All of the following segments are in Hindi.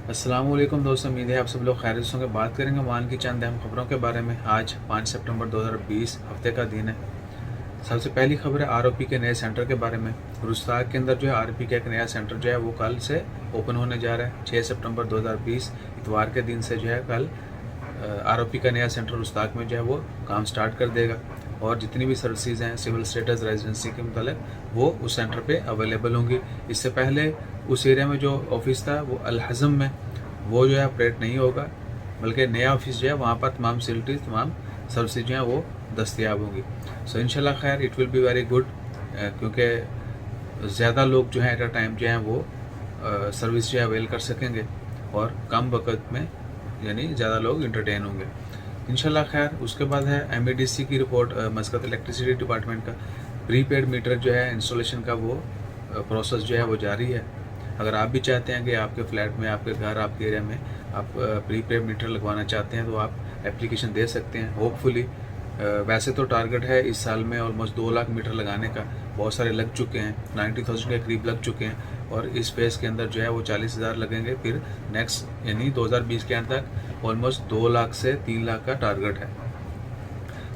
अस्सलामुअलैकुम दोस्तों, उम्मीद है आप सब लोग खैरियत से होंगे। बात करेंगे मान की चंद अहम खबरों के बारे में। आज 5 सितंबर 2020 हफ्ते का दिन है। सबसे पहली खबर है आरओपी के नए सेंटर के बारे में। रुस्ताक के अंदर जो है आरओपी का एक नया सेंटर जो है वो कल से ओपन होने जा रहा है। 6 सितंबर 2020 इतवार के दिन से जो है कल आरओपी का नया सेंटर रुस्ताक में जो है वो काम स्टार्ट कर देगा और जितनी भी सर्विसेज हैं सिविल स्टेटस रेजिडेंसी के मतलब वो उस सेंटर पे अवेलेबल होंगी। इससे पहले उस एरिया में जो ऑफिस था वो अल हज़म में, वो जो है ऑपरेट नहीं होगा, बल्कि नया ऑफिस जो है वहाँ पर तमाम फैसिलिटीज़ तमाम सर्विसेज जो हैं वो दस्तियाब होंगी। सो इंशाल्लाह खैर it will be very good, क्योंकि ज़्यादा लोग जो है एट अ टाइम जो हैं वो सर्विस जो है अवेल कर सकेंगे और कम वक्त में यानी ज़्यादा लोग इंटरटेन होंगे इंशाल्लाह खैर। उसके बाद है एमईडीसी की रिपोर्ट। मस्कत इलेक्ट्रिसिटी डिपार्टमेंट का प्रीपेड मीटर जो है इंस्टॉलेशन का वो प्रोसेस जो है वो जारी है। अगर आप भी चाहते हैं कि आपके फ्लैट में, आपके घर, आपके एरिया में आप प्रीपेड मीटर लगवाना चाहते हैं तो आप एप्लीकेशन दे सकते हैं। होपफुली वैसे तो टारगेट है इस साल में ऑलमोस्ट 2 लाख मीटर लगाने का। बहुत सारे लग चुके हैं, 90,000 के करीब लग चुके हैं और इस फेज़ के अंदर जो है वो 40,000 लगेंगे। फिर नेक्स्ट यानी 2020 के अंत तक ऑलमोस्ट 2 लाख से 3 लाख का टारगेट है।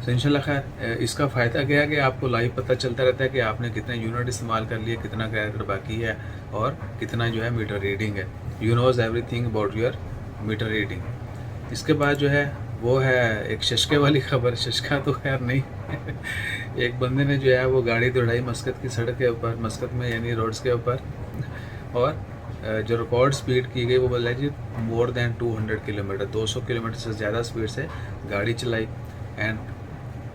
तो इंशाल्लाह खैर इसका फ़ायदा क्या है कि आपको लाइव पता चलता रहता है कि आपने कितने यूनिट इस्तेमाल कर लिए, कितना कैरेक्टर बाकी है और कितना जो है मीटर रीडिंग है। You knows everything about your meter reading. इसके बाद जो है वो है एक शशके वाली खबर। शशका तो खैर नहीं एक बंदे ने जो है वो गाड़ी दौड़ाई मस्कत की सड़क के ऊपर, मस्कत में यानी रोड्स के ऊपर, और जो रिकॉर्ड स्पीड की गई वो बोला जी मोर देन 200 किलोमीटर, 200 किलोमीटर से ज़्यादा स्पीड से गाड़ी चलाई। And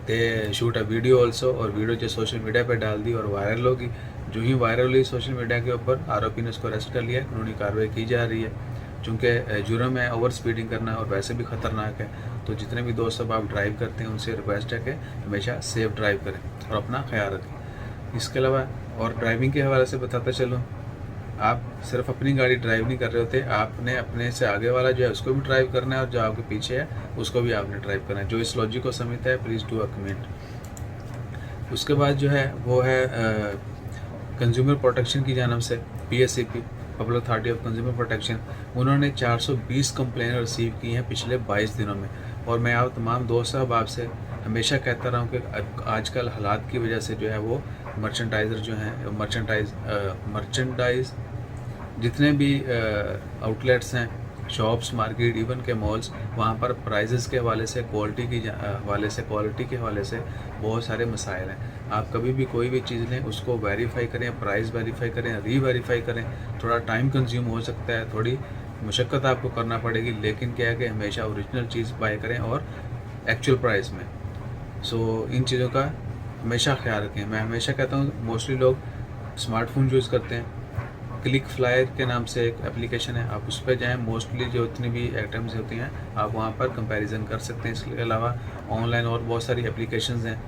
they shoot a video also, और वीडियो जो सोशल मीडिया पे डाल दी और वायरल होगी। जो ही वायरल हुई सोशल मीडिया के ऊपर, आरोपी ने उसको अरेस्ट कर लिया। कानूनी कार्रवाई की जा रही है चूँकि जुर्म है ओवर स्पीडिंग करना और वैसे भी ख़तरनाक है। तो जितने भी दोस्त अब आप ड्राइव करते हैं उनसे रिक्वेस्ट है कि हमेशा सेफ ड्राइव करें और अपना ख्याल रखें। इसके अलावा और ड्राइविंग के हवाले से बताता चलूँ, आप सिर्फ अपनी गाड़ी ड्राइव नहीं कर रहे होते, आपने अपने से आगे वाला जो है उसको भी ड्राइव करना है और जो आपके पीछे है उसको भी आपने ड्राइव करना है। जो इस लॉजिक को समझता है प्लीज़ डू अ कमेंट। उसके बाद जो है वो है कंज्यूमर प्रोटेक्शन की जानब से PSCP, public authority of consumer protection, उन्होंने 420 कंप्लेन रिसीव की हैं पिछले 22 दिनों में। और मैं आप तमाम दोस्त साहब आपसे हमेशा कहता रहा हूँ कि आजकल हालात की वजह से जो है वो मर्चेंटाइज़र जो हैं मर्चेंटाइज जितने भी आउटलेट्स हैं, शॉप्स, मार्केट, इवन के मॉल्स, वहाँ पर प्राइजेस के हवाले से, क्वालिटी के हवाले से बहुत सारे मसाइल हैं। आप कभी भी कोई भी चीज़ लें उसको वेरीफाई करें, प्राइस वेरीफाई करें, री-वेरीफाई करें। थोड़ा टाइम कंज्यूम हो सकता है, थोड़ी मुशक्क़त आपको करना पड़ेगी, लेकिन क्या है कि हमेशा ओरिजिनल चीज़ बाय करें और एक्चुअल प्राइस में। सो इन चीज़ों का हमेशा ख्याल रखें। मैं हमेशा कहता हूँ मोस्टली लोग स्मार्टफोन यूज़ करते हैं, क्लिक फ्लायर के नाम से एक एप्लीकेशन है, आप उस पर जाएँ। मोस्टली जो इतनी भी आइटम्स होती हैं आप वहाँ पर कंपैरिजन कर सकते हैं। इसके अलावा ऑनलाइन और बहुत सारी एप्लीकेशंस हैं,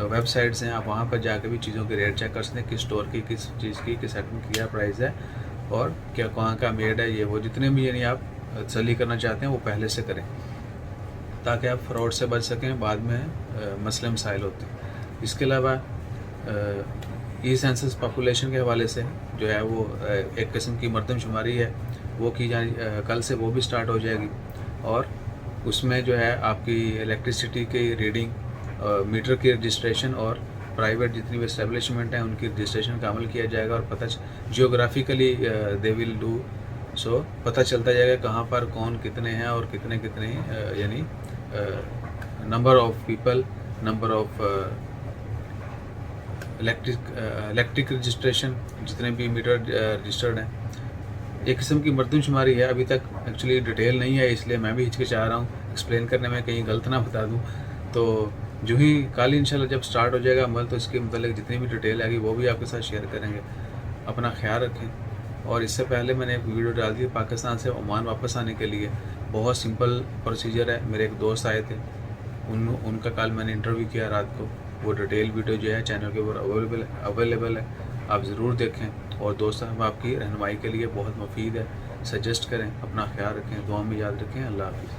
वेबसाइट्स हैं, आप वहाँ पर जाकर भी चीज़ों के रेट चेक कर सकते हैं, किस स्टोर की, किस चीज़ की, किस आइटम की क्या प्राइस है और क्या कहाँ का मेड है, ये वो जितने भी यानी आप तसल्ली करना चाहते हैं वो पहले से करें ताकि आप फ्रॉड से बच सकें, बाद में मसले मसाइल होते हैं। इसके अलावा ई सेंसस पॉपुलेशन के हवाले से जो है वो एक किस्म की मरदमशुमारी है, वो की जानी कल से वो भी स्टार्ट हो जाएगी। और उसमें जो है आपकी इलेक्ट्रिसिटी की रीडिंग, मीटर की रजिस्ट्रेशन और प्राइवेट जितनी भी इस्टेब्लिशमेंट हैं उनकी रजिस्ट्रेशन का अमल किया जाएगा। और पता geographically they will do so, पता चलता जाएगा कहाँ पर कौन कितने हैं और कितने कितने यानी number of people, number of electric registration, जितने भी मीटर रजिस्टर्ड हैं। एक किस्म की मरदमशुमारी है, अभी तक एक्चुअली डिटेल नहीं है, इसलिए मैं भी हिचकिचा रहा हूँ एक्सप्लेन करने में, कहीं गलत ना बता दूँ। तो जो ही कल इंशाल्लाह जब स्टार्ट हो जाएगा अमल, तो इसके मतलब जितनी भी डिटेल आएगी वो भी आपके साथ शेयर करेंगे। अपना ख्याल रखें। और इससे पहले मैंने एक वीडियो डाल दी पाकिस्तान से ओमान वापस आने के लिए। बहुत सिंपल प्रोसीजर है। मेरे एक दोस्त आए थे, उनका कल मैंने इंटरव्यू किया रात को। वो डिटेल वीडियो जो है चैनल के ऊपर अवेलेबल है, आप ज़रूर देखें। और दोस्त हम आपकी रहनुमाई के लिए बहुत मुफीद है, सजेस्ट करें। अपना ख्याल रखें, दुआ में याद रखें। अल्लाह हाफ़िज़।